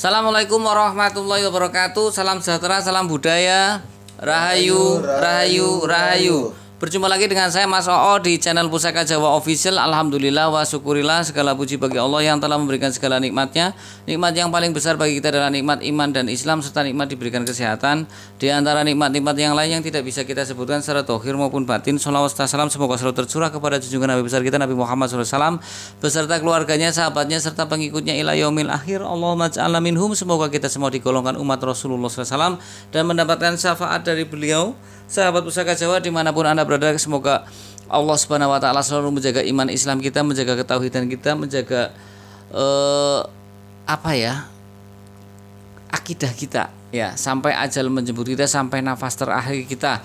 Assalamualaikum warahmatullahi wabarakatuh. Salam sejahtera, salam budaya. Rahayu, rahayu, rahayu. Berjumpa lagi dengan saya Mas Oo di channel Pusaka Jawa Official. Alhamdulillah wa syukurillah, segala puji bagi Allah yang telah memberikan segala nikmatnya. Nikmat yang paling besar bagi kita adalah nikmat iman dan Islam, serta nikmat diberikan kesehatan. Di antara nikmat-nikmat yang lain yang tidak bisa kita sebutkan secara dohir maupun batin, sholawat salam semoga selalu tercurah kepada junjungan Nabi besar kita Nabi Muhammad SAW beserta keluarganya, sahabatnya, serta pengikutnya ila yaumil akhir. Allahumma ja'alna minhum. Semoga kita semua digolongkan umat Rasulullah SAW dan mendapatkan syafaat dari beliau. Sahabat Pusaka Jawa dimanapun Anda berada, semoga Allah Subhanahu wa Ta'ala selalu menjaga iman Islam kita, menjaga ketauhidan kita, menjaga akidah kita ya, sampai ajal menjemput kita, sampai nafas terakhir kita.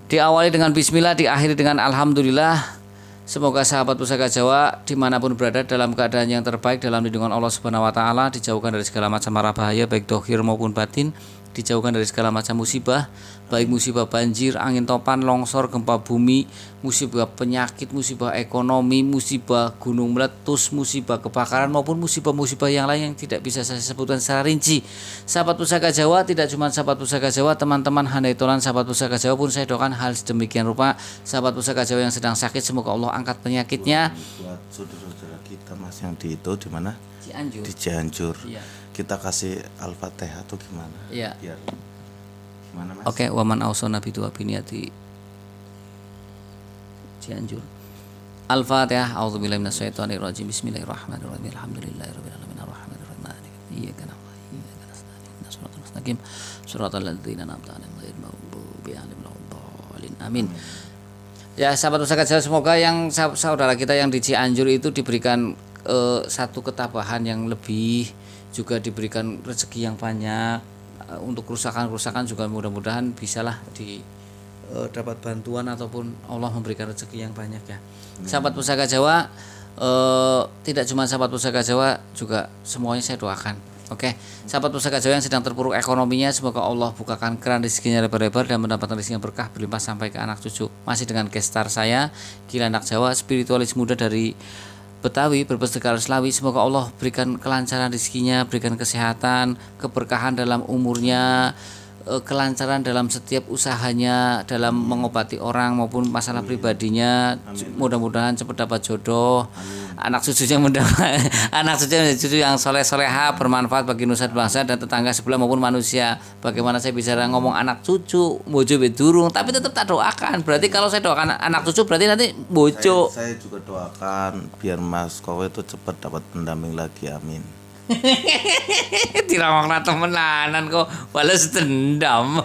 Diawali dengan bismillah, diakhiri dengan alhamdulillah. Semoga sahabat Pusaka Jawa dimanapun berada dalam keadaan yang terbaik dalam lindungan Allah Subhanahu wa Ta'ala, dijauhkan dari segala macam mara bahaya baik dohir maupun batin, dijauhkan dari segala macam musibah, baik musibah banjir, angin topan, longsor, gempa bumi, musibah penyakit, musibah ekonomi, musibah gunung meletus, musibah kebakaran maupun musibah-musibah yang lain yang tidak bisa saya sebutkan secara rinci. Sahabat Pusaka Jawa, tidak cuma sahabat Pusaka Jawa, teman-teman handai tolan sahabat Pusaka Jawa pun saya doakan hal sedemikian rupa. Sahabat Pusaka Jawa yang sedang sakit, semoga Allah angkat penyakitnya. Buat saudara-saudara kita Mas yang di itu di mana? Cianjur. Di Cianjur. Iya. Kita kasih Al-Fatihah atau gimana? Iya. Biar gimana Mas? Oke, waman ausona bidu abiniyati Cianjur. Al-Fatihah. A'udzubillahi minasyaitonirrajim. Bismillahirrahmanirrahim. Alhamdulillahirabbil alamin arrahmanirrahim. Iyyaka na'budu wa iyyaka nasta'in. Ihdinas siratal mustaqim. Shiratal ladzina an'amta 'alaihim ghairil maghdubi 'alaihim waladdallin. Amin. Ya, sahabat Pusaka Jawa, semoga yang saudara kita yang di Cianjur itu diberikan satu ketabahan yang lebih, juga diberikan rezeki yang banyak. Untuk kerusakan-kerusakan juga mudah-mudahan bisalah dapat bantuan ataupun Allah memberikan rezeki yang banyak ya. Sahabat Pusaka Jawa, tidak cuma sahabat Pusaka Jawa, juga semuanya saya doakan. Oke, sahabat Pusaka Jawa yang sedang terpuruk ekonominya, semoga Allah bukakan keran rezekinya lebar-lebar dan mendapatkan rezeki yang berkah berlimpah sampai ke anak cucu. Masih dengan gestar saya, Gila Anak Jawa, spiritualis muda dari Betawi, Brebes, Tegal, Slawi. Semoga Allah berikan kelancaran rezekinya, berikan kesehatan, keberkahan dalam umurnya, kelancaran dalam setiap usahanya, dalam mengobati orang maupun masalah pribadinya. Mudah-mudahan cepat dapat jodoh. Anak cucunya mendapat anak cucu yang soleh-soleha, bermanfaat bagi nusa bangsa dan tetangga sebelah maupun manusia. Bagaimana saya bisa ngomong anak cucu, bojo bedurung, tapi tetap tak doakan. Berarti kalau saya doakan anak cucu berarti nanti bojo. Saya juga doakan biar Mas Kowe itu cepat dapat pendamping lagi, amin. Dirawangna temenanan kok balas dendam.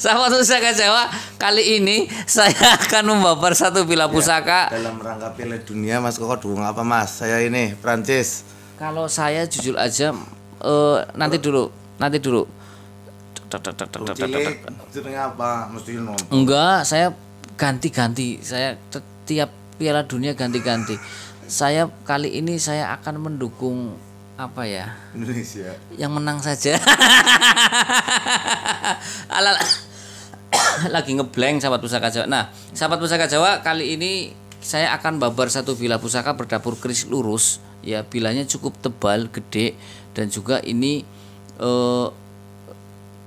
Sahabat Pusaka Jawa, kali ini saya akan membabar satu bila pusaka Dalam rangka Piala Dunia Mas Koko dukung apa Mas? Saya ini Prancis. Kalau saya jujur aja nanti dulu. Jenenge apa? Mesti nonton. Enggak, saya ganti-ganti. Saya setiap Piala Dunia ganti-ganti. Saya kali ini saya akan mendukung apa ya? Indonesia. Yang menang saja. Lagi ngeblank sahabat Pusaka Jawa. Nah, sahabat Pusaka Jawa, kali ini saya akan babar satu bila pusaka berdapur keris lurus. Ya, bilanya cukup tebal, gede, dan juga ini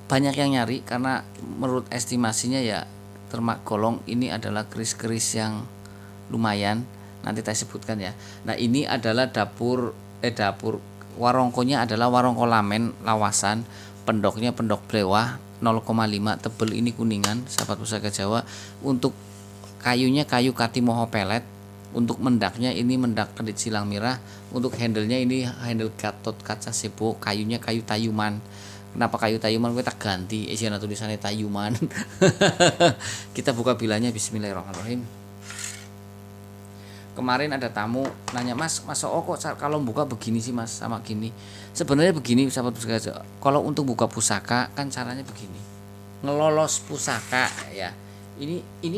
banyak yang nyari karena menurut estimasinya ya tergolong ini adalah keris-keris yang lumayan. Nanti saya sebutkan ya. Nah, ini adalah dapur warongkonya adalah warongko lamen lawasan, pendoknya pendok blewah 0,5 tebel, ini kuningan sahabat Pusaka Jawa. Untuk kayunya kayu katimoho pelet, untuk mendaknya ini mendak kedit silang mirah, untuk handlenya ini handle gatot kaca sebo, kayunya kayu tayuman. Kenapa kayu tayuman? Kita ganti isinya tulisannya tayuman. Kita buka bilanya, bismillahirrahmanirrahim. Kemarin ada tamu nanya, Mas kok kalau buka begini sih Mas, sama gini. Sebenarnya begini sahabat Pusaka Jawa, kalau untuk buka pusaka kan caranya begini, ngelolos pusaka ya. Ini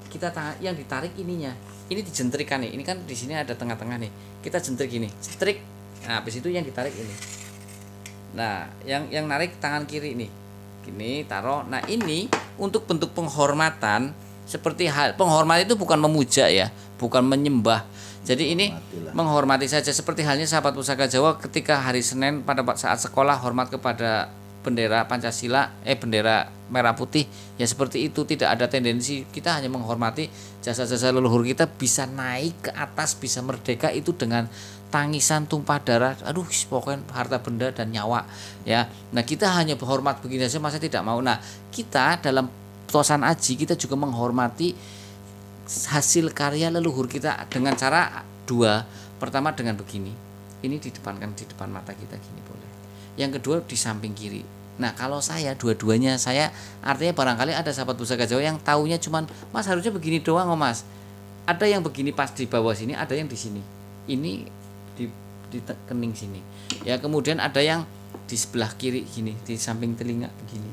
kita yang ditarik ininya, ini dijentrikan nih. Ini kan di sini ada tengah-tengah nih, kita jentrik gini, strik. Nah, habis itu yang ditarik ini. Nah, yang narik tangan kiri nih, gini taruh. Nah, ini untuk bentuk penghormatan. Seperti penghormatan itu bukan memuja ya, bukan menyembah. Jadi ini menghormati saja, seperti halnya sahabat Pusaka Jawa ketika hari Senin pada saat sekolah hormat kepada bendera Pancasila, bendera merah putih, ya seperti itu. Tidak ada tendensi, kita hanya menghormati jasa-jasa leluhur kita bisa naik ke atas, bisa merdeka itu dengan tangisan tumpah darah, aduh pokoknya harta benda dan nyawa ya. Nah kita hanya berhormat begini saja, masa tidak mau. Nah kita dalam Tosan Aji kita juga menghormati hasil karya leluhur kita dengan cara dua. Pertama dengan begini, ini didepankan di depan mata kita gini boleh. Yang kedua di samping kiri. Nah kalau saya dua-duanya, saya artinya barangkali ada sahabat Pusaka Jawa yang taunya cuman mas harusnya begini doang mas. Ada yang begini pas di bawah sini, ada yang di sini. Ini di kening sini. Ya kemudian ada yang di sebelah kiri gini, di samping telinga begini.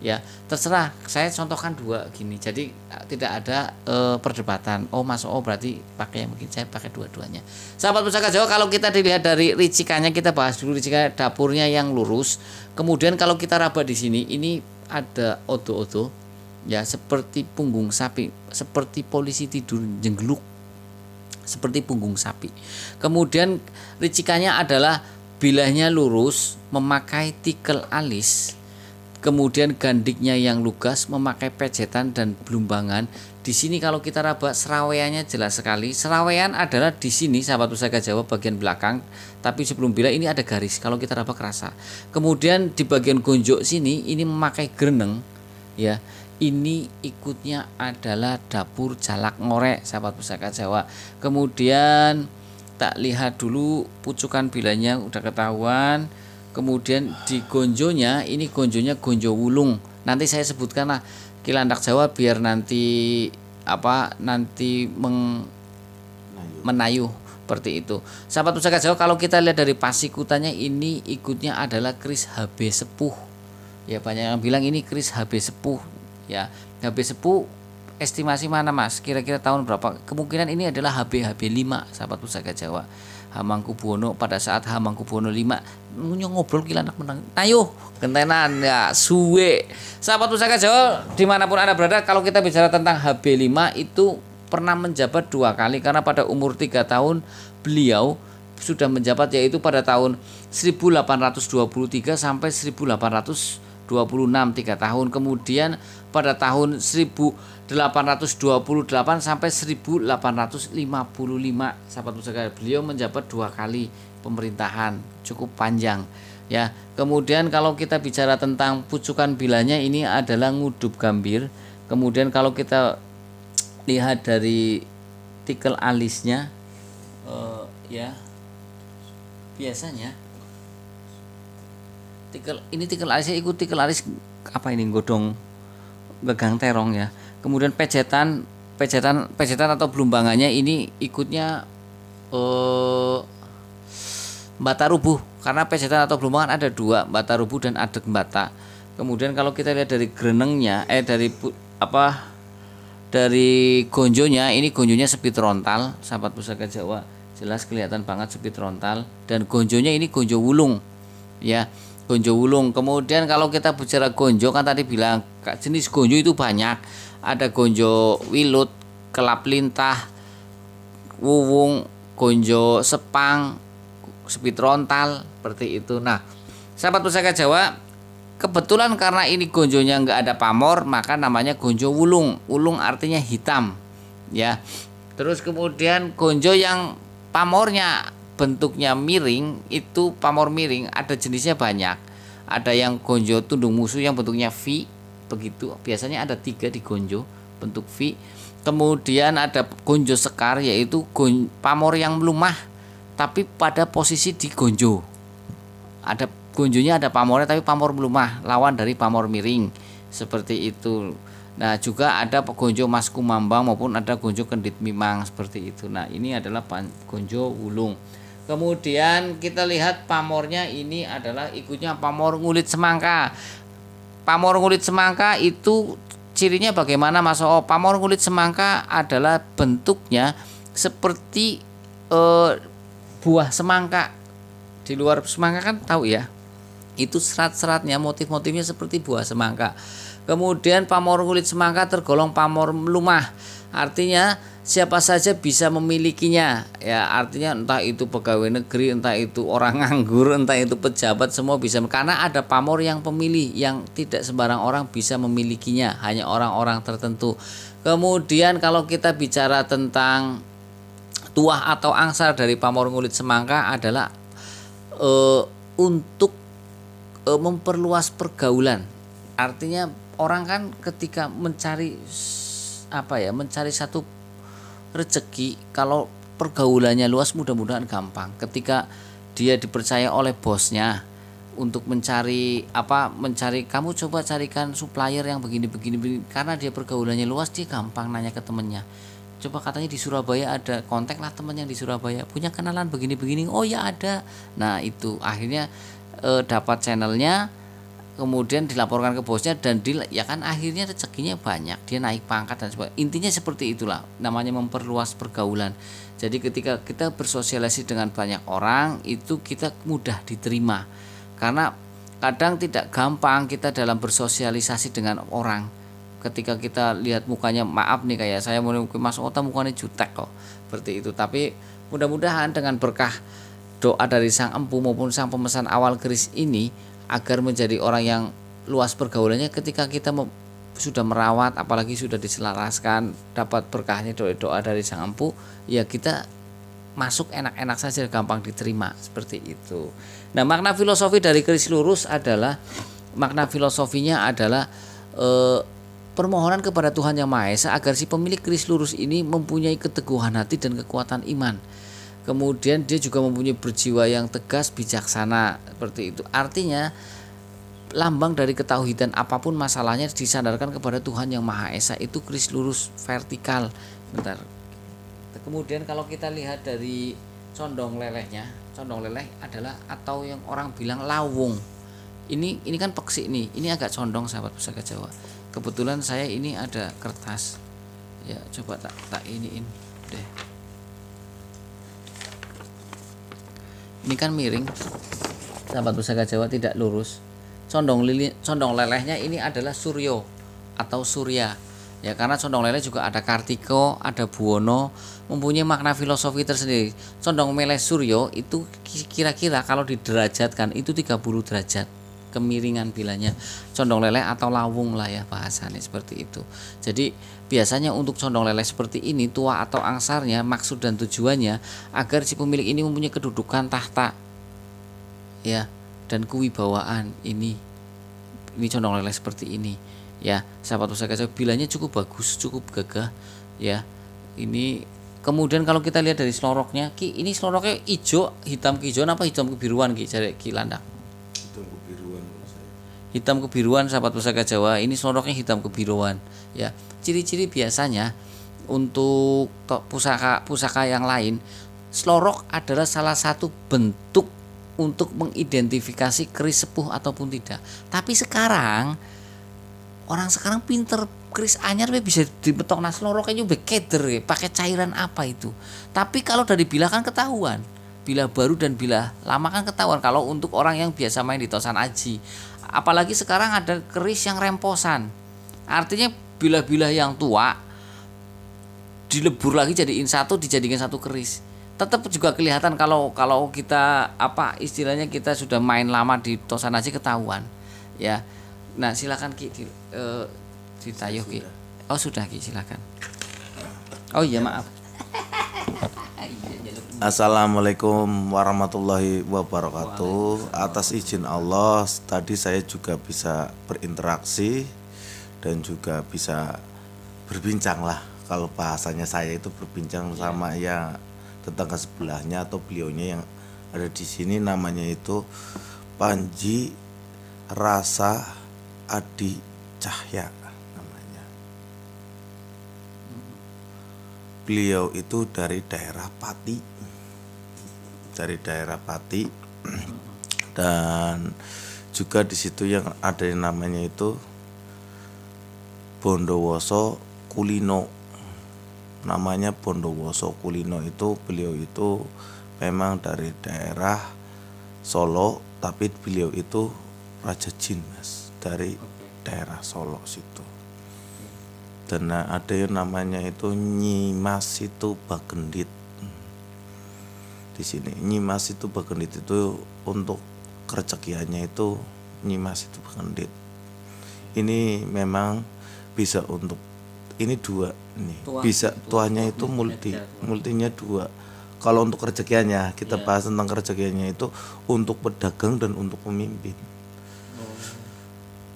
Ya terserah, saya contohkan dua gini, jadi tidak ada perdebatan. Oh mas, oh berarti pakai yang begini, saya pakai dua-duanya. Sahabat Pusaka Jawa, kalau kita dilihat dari ricikannya, kita bahas dulu ricikan dapurnya yang lurus. Kemudian kalau kita raba di sini, ini ada odo-odo, ya seperti punggung sapi, seperti polisi tidur jenggeluk, seperti punggung sapi. Kemudian ricikannya adalah bilahnya lurus, memakai tikel alis. Kemudian gandiknya yang lugas, memakai pejetan dan belumbangan. Di sini kalau kita raba seraweannya jelas sekali. Serawean adalah di sini sahabat Pusaka Jawa bagian belakang, tapi sebelum bila ini ada garis. Kalau kita raba kerasa. Kemudian di bagian gonjok sini ini memakai greneng, ya. Ini ikutnya adalah dapur jalak ngorek sahabat Pusaka Jawa. Kemudian tak lihat dulu pucukan bilanya udah ketahuan. Kemudian di gonjonya, ini gonjonya gonjo wulung. Nanti saya sebutkan lah Kilandak Jawa biar nanti menayuh seperti itu. Sahabat Pusaka Jawa, kalau kita lihat dari pasikutannya ini ikutnya adalah keris HB sepuh. Ya banyak yang bilang ini keris HB sepuh. Ya HB sepuh estimasi mana mas? Kira-kira tahun berapa? Kemungkinan ini adalah HB 5 sahabat Pusaka Jawa. Hamangkubuwono pada saat Hamangkubuwono 5 ngobrol Kilandak menang. Ayo gentenan ya suwe. Sahabat Pusaka Jawa dimanapun Anda berada, kalau kita bicara tentang HB 5 itu pernah menjabat 2 kali karena pada umur 3 tahun beliau sudah menjabat, yaitu pada tahun 1823 sampai 1826 3 tahun. Kemudian pada tahun 1828 sampai 1855 sahabat Pusaka beliau menjabat 2 kali pemerintahan, cukup panjang ya. Kemudian kalau kita bicara tentang pucukan bilanya ini adalah ngudup gambir. Kemudian kalau kita lihat dari tikel alisnya ya biasanya tikel alisnya ikut tikel alis apa ini godong gegang terong ya. Kemudian pejetan atau belumbangannya ini ikutnya bata rubuh, karena pejetan atau belumbangan ada 2, bata rubuh dan adeg bata. Kemudian kalau kita lihat dari grenengnya dari gonjonya, ini gonjonya sepit rontal sahabat Pusaka Jawa, jelas kelihatan banget sepit rontal, dan gonjonya ini gonjo wulung ya, gonjo wulung. Kemudian kalau kita bicara gonjo, kan tadi bilang jenis gonjo itu banyak, ada gonjo wilut, kelap lintah, wuwung, gonjo sepang, sepit rontal, seperti itu. Nah sahabat Pusaka Jawa, kebetulan karena ini gonjonya nggak ada pamor, maka namanya gonjo wulung. Wulung artinya hitam ya. Terus kemudian gonjo yang pamornya bentuknya miring, itu pamor miring, ada jenisnya banyak. Ada yang gonjo tundung musuh yang bentuknya V begitu, biasanya ada 3 di gonjo bentuk V. Kemudian ada gonjo sekar, yaitu pamor yang melumah tapi pada posisi di gonjo. Ada gonjonya ada pamornya tapi pamor melumah, lawan dari pamor miring, seperti itu. Nah juga ada gonjo mas kumambang maupun ada gonjo kendit mimang, seperti itu. Nah ini adalah gonjo wulung. Kemudian kita lihat pamornya ini adalah ikutnya pamor ngulit semangka. Pamor ngulit semangka itu cirinya bagaimana mas? Oh, pamor ngulit semangka adalah bentuknya seperti buah semangka. Di luar semangka kan tahu ya, itu serat-seratnya, motif-motifnya seperti buah semangka. Kemudian pamor kulit semangka tergolong pamor lumah. Artinya siapa saja bisa memilikinya. Ya, artinya entah itu pegawai negeri, entah itu orang nganggur, entah itu pejabat, semua bisa. Karena ada pamor yang pemilih yang tidak sembarang orang bisa memilikinya, hanya orang-orang tertentu. Kemudian kalau kita bicara tentang tuah atau angsar dari pamor kulit semangka adalah untuk memperluas pergaulan. Artinya orang kan ketika mencari mencari satu rezeki, kalau pergaulannya luas mudah-mudahan gampang. Ketika dia dipercaya oleh bosnya untuk mencari kamu coba carikan supplier yang begini, karena dia pergaulannya luas, dia gampang nanya ke temennya. Coba katanya di Surabaya ada, kontak lah temen yang di Surabaya, punya kenalan begini, oh ya ada. Nah itu akhirnya dapat channelnya, kemudian dilaporkan ke bosnya, dan ya kan akhirnya rezekinya banyak, dia naik pangkat dan sebagainya. Intinya seperti itulah, namanya memperluas pergaulan. Jadi ketika kita bersosialisasi dengan banyak orang, itu kita mudah diterima, karena kadang tidak gampang kita dalam bersosialisasi dengan orang. Ketika kita lihat mukanya, maaf nih, kayak saya mungkin Mas Ota mukanya jutek kok, seperti itu. Tapi mudah-mudahan dengan berkah doa dari Sang Empu maupun Sang Pemesan awal keris ini, agar menjadi orang yang luas pergaulannya, ketika kita sudah merawat, apalagi sudah diselaraskan, dapat berkahnya doa dari Sang Empu, ya kita masuk enak-enak saja, gampang diterima, seperti itu. Nah, makna filosofi dari keris lurus adalah, makna filosofinya adalah permohonan kepada Tuhan Yang Maha Esa agar si pemilik keris lurus ini mempunyai keteguhan hati dan kekuatan iman. Kemudian dia juga mempunyai berjiwa yang tegas, bijaksana, seperti itu. Artinya lambang dari ketauhidan, apapun masalahnya disandarkan kepada Tuhan Yang Maha Esa, itu keris lurus vertikal. Bentar. Kemudian kalau kita lihat dari condong lelehnya, condong leleh adalah, atau yang orang bilang lawung. Ini kan peksi nih. Ini agak condong sahabat pusaka Jawa. Kebetulan saya ini ada kertas. Ya, coba tak iniin deh. Ini kan miring, sahabat pusaka Jawa, tidak lurus. Condong lelehnya ini adalah Suryo atau Surya. Ya, karena condong leleh juga ada Kartiko, ada Buwono, mempunyai makna filosofi tersendiri. Condong meleh Suryo itu kira-kira kalau diderajatkan itu 30 derajat kemiringan bilanya. Condong leleh atau lawung lah ya bahasanya, seperti itu. Jadi biasanya untuk condong leleh seperti ini, tua atau angsarnya, maksud dan tujuannya agar si pemilik ini mempunyai kedudukan tahta, ya, dan kewibawaan. Ini condong leleh seperti ini, ya, sahabat pusaka Jawa, bilanya cukup bagus, cukup gagah, ya. Ini kemudian kalau kita lihat dari seloroknya, Ki, ini seloroknya hijau, hitam kehijauan apa hitam kebiruan, Ki, cari Ki Landak? Hitam kebiruan, sahabat pusaka Jawa. Ini seloroknya hitam kebiruan, ya. Ciri-ciri biasanya untuk pusaka yang lain, selorok adalah salah satu bentuk untuk mengidentifikasi keris sepuh ataupun tidak. Tapi sekarang orang sekarang pinter, keris anyar bisa dibetok nah seloroknya juga keder, pakai cairan apa itu. Tapi kalau dari bila kan ketahuan, bila baru dan bila lama kan ketahuan, kalau untuk orang yang biasa main di Tosan Aji. Apalagi sekarang ada keris yang remposan, artinya bila-bila yang tua dilebur lagi jadiin satu, dijadikan satu keris. Tetap juga kelihatan kalau kita istilahnya kita sudah main lama di Tosan Aji, ketahuan, ya. Nah, silakan Ki, ditayuh Ki. Oh sudah Ki, silakan. Oh iya, maaf. Assalamualaikum warahmatullahi wabarakatuh. Atas izin Allah, tadi saya juga bisa berinteraksi dan juga bisa berbincang lah. Kalau bahasanya saya itu berbincang sama ya tetangga sebelahnya atau beliaunya yang ada di sini, namanya itu Panji Rasa Adi Cahya namanya. Beliau itu dari daerah Pati. Dan juga di situ yang ada yang namanya itu Bondowoso Kulino. Namanya Bondowoso Kulino itu, beliau itu memang dari daerah Solo, tapi beliau itu Raja Jin, Mas, dari daerah Solo situ. Dan ada yang namanya itu Nyi Mas itu Bagendit. Di sini Nyi Mas itu Bagendit itu untuk kerezekiannya itu Nyi Mas itu Bagendit. Ini memang bisa untuk ini dua nih. Bisa tuanya itu multinya dua. Kalau untuk kerezekiannya kita bahas tentang kerezekiannya itu untuk pedagang dan untuk pemimpin.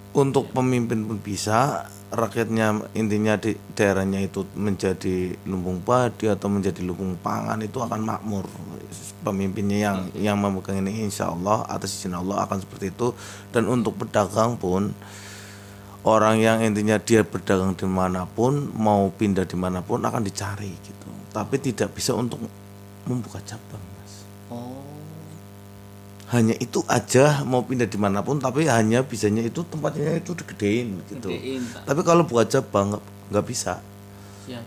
Untuk pemimpin pun bisa, rakyatnya intinya di daerahnya itu menjadi lumbung padi atau menjadi lumbung pangan itu akan makmur. Pemimpinnya yang memegang ini insya Allah atas izin Allah akan seperti itu. Dan untuk pedagang pun orang yang intinya dia berdagang dimanapun mau pindah dimanapun akan dicari gitu. Tapi tidak bisa untuk membuka cabang, Mas. Hanya itu aja mau pindah dimanapun tapi hanya bisanya itu tempatnya itu digedein gitu. Tapi kalau buat cabang nggak bisa. Siap.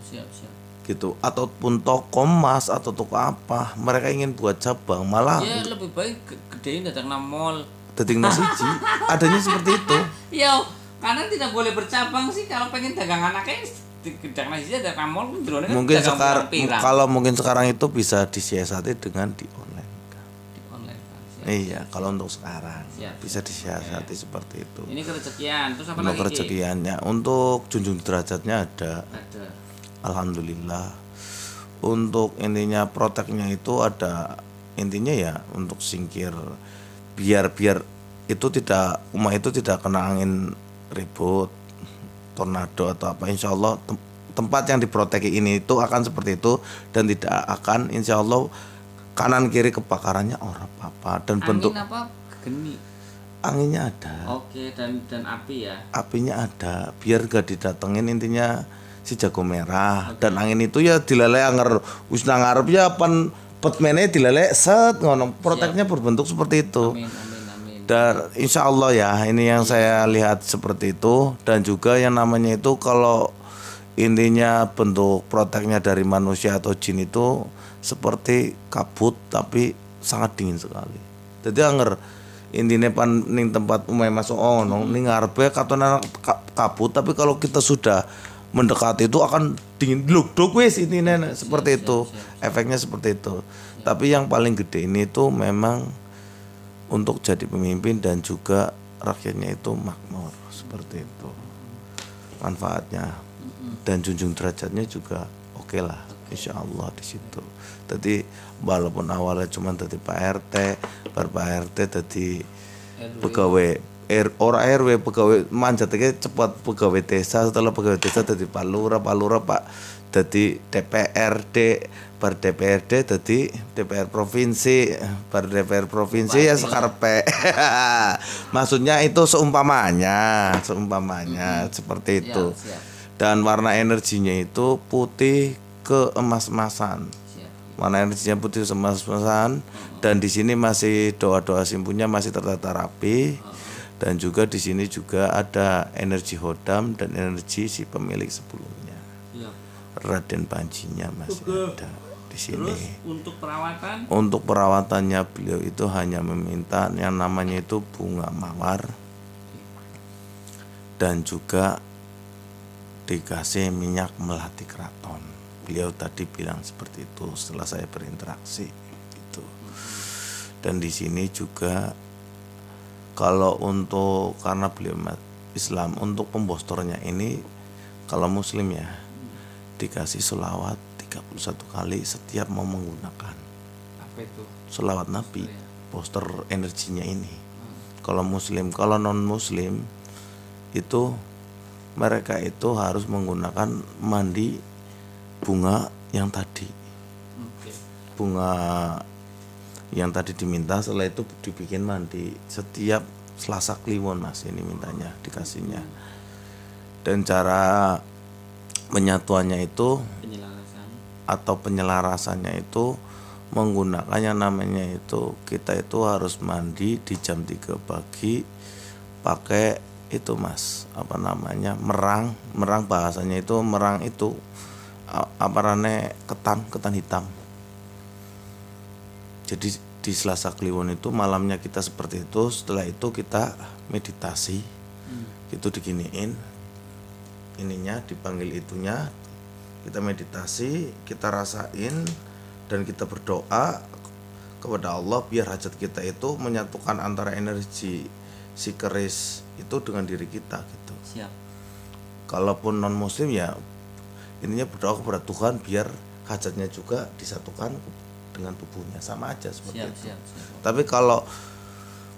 Gitu. Ataupun toko emas atau toko apa mereka ingin buat cabang malah. Ya lebih baik gedein datang nang mall. Dating siji adanya seperti itu. Ya karena tidak boleh bercabang sih kalau pengen dagang anaknya gedang nasi datang mall mungkin sekarang kalau mungkin sekarang itu bisa disiasati dengan di online. Iya, kalau untuk sekarang bisa disiasati seperti itu. Ini kerezekian, terus apa untuk lagi? Kerezekiannya, untuk junjung derajatnya ada. Alhamdulillah. Untuk intinya proteknya itu ada intinya ya untuk singkir biar itu tidak umat itu tidak kena angin ribut, tornado atau apa. Insya Allah tempat yang diproteki ini itu akan seperti itu dan tidak akan insya Allah kanan kiri kebakarannya orang apa dan angin bentuk apa geni anginnya ada. Oke, dan api ya apinya ada biar gak didatengin intinya si jago merah. Dan angin itu ya dilelek anger wis nang ngarep ya pan petmene dilelek set ngono proteknya berbentuk seperti itu. Amin. Dan insya Allah ya ini yang saya lihat seperti itu. Dan juga yang namanya itu kalau intinya bentuk proteknya dari manusia atau jin itu seperti kabut tapi sangat dingin sekali. Jadi anger intine pan ning tempat umay masuk ono ning ngarepe katonan kabut tapi kalau kita sudah mendekati itu akan dingin gluk-gluk wis intine seperti itu. Efeknya seperti itu. Tapi yang paling gede ini itu memang untuk jadi pemimpin dan juga rakyatnya itu makmur seperti itu. Manfaatnya dan junjung derajatnya juga oke lah insya Allah di situ. Jadi walaupun awalnya cuma dari Pak RT, Pak RT tadi pegawai RW pegawai manjatnya cepat pegawai desa, setelah pegawai desa tadi Pak Lurah Pak tadi DPRD, bar DPRD tadi DPR provinsi, bar DPR provinsi ya sekarepe. Maksudnya itu seumpamanya seperti itu. Dan warna energinya itu putih ke emas-emasan. Warna energinya putih emas-emasan dan di sini masih doa-doa simpunya masih tertata rapi. Dan juga di sini juga ada energi hodam dan energi si pemilik sebelumnya. Raden Panjinya masih ada di sini. Terus untuk perawatan? Untuk perawatannya beliau itu hanya meminta yang namanya itu bunga mawar dan juga dikasih minyak melati keraton. Beliau tadi bilang seperti itu setelah saya berinteraksi gitu. Dan di sini juga kalau untuk karena beliau Islam untuk pembostornya ini kalau muslim ya dikasih sholawat 31 kali setiap mau menggunakan. Apa itu? Sholawat Nabi, poster energinya ini. Kalau muslim, kalau non muslim itu mereka itu harus menggunakan mandi bunga yang tadi. Bunga yang tadi diminta setelah itu dibikin mandi setiap Selasa Kliwon Mas ini mintanya dikasihnya. Dan cara penyatuannya itu atau penyelarasannya itu menggunakan yang namanya itu kita itu harus mandi di jam 3 pagi pakai itu Mas apa namanya merang bahasanya itu merang itu aparane ketan hitam. Jadi di Selasa Kliwon itu malamnya kita seperti itu, setelah itu kita meditasi Itu diginiin, ininya dipanggil itunya, kita meditasi, kita rasain, dan kita berdoa kepada Allah biar hajat kita itu menyatukan antara energi si keris itu dengan diri kita gitu. Siap. Kalaupun non muslim ya ininya berdoa kepada Tuhan biar hajatnya juga disatukan dengan tubuhnya, sama aja seperti itu. Siap. Tapi kalau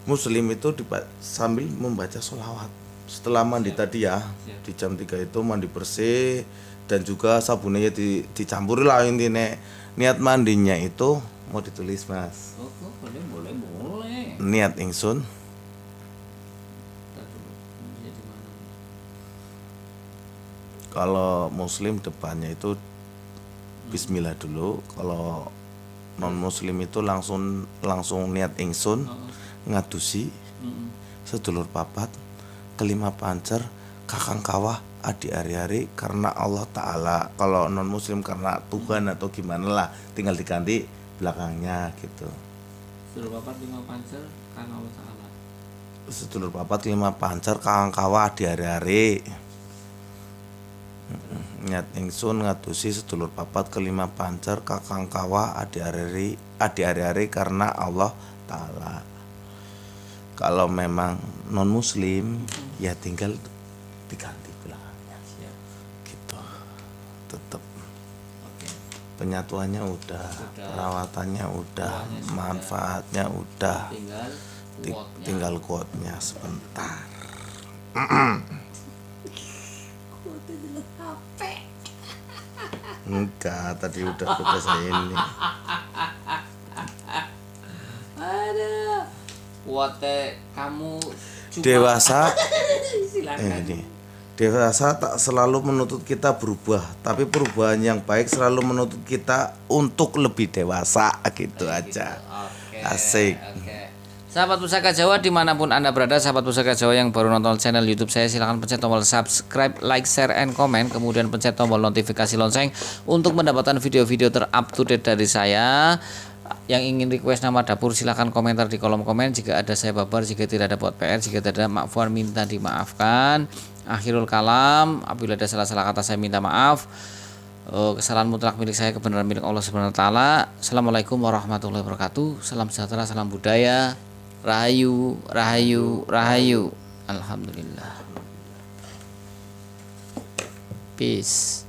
muslim itu sambil membaca sholawat setelah mandi tadi ya. Di jam 3 itu mandi bersih, dan juga sabunnya dicampuri lah intinya. Niat mandinya itu mau ditulis Mas. Oh, boleh. Niat ingsun kalau muslim depannya itu bismillah dulu, kalau non muslim itu langsung niat ingsun ngadusi sedulur papat kelima pancer kakang kawah adi hari-hari karena Allah Ta'ala. Kalau non muslim karena Tuhan atau gimana lah, tinggal diganti belakangnya gitu. Sedulur papat 5 pancer karena Allah Ta'ala. Sedulur papat 5 pancer kakang kawah adi hari-hari. Niat ingsun ngadusi sedulur papat kelima pancer kakang kawah adi hari-hari karena Allah Ta'ala. Kalau memang non muslim ya tinggal diganti belakangnya gitu. Tetap penyatuannya udah, perawatannya udah, manfaatnya udah, tinggal quote-nya sebentar. Enggak, tadi udah saya ini. Ada. Kuate kamu cuma Dewasa. Silakan. Ini. Dewasa tak selalu menuntut kita berubah, tapi perubahan yang baik selalu menuntut kita untuk lebih dewasa gitu aja. Oke. Asik. Oke. Sahabat Pusaka Jawa dimanapun Anda berada, sahabat Pusaka Jawa yang baru nonton channel YouTube saya, silahkan pencet tombol subscribe, like, share, and comment. Kemudian pencet tombol notifikasi lonceng untuk mendapatkan video-video ter-up-to-date dari saya. Yang ingin request nama dapur silahkan komentar di kolom komen. Jika ada saya babar, jika tidak ada buat PR, jika tidak ada maafan minta dimaafkan. Akhirul kalam, apabila ada salah-salah kata saya minta maaf. Kesalahan mutlak milik saya, kebenaran milik Allah Subhanahu wa taala. Assalamualaikum warahmatullahi wabarakatuh. Salam sejahtera, salam budaya. Rahayu, rahayu, rahayu. Alhamdulillah. Peace.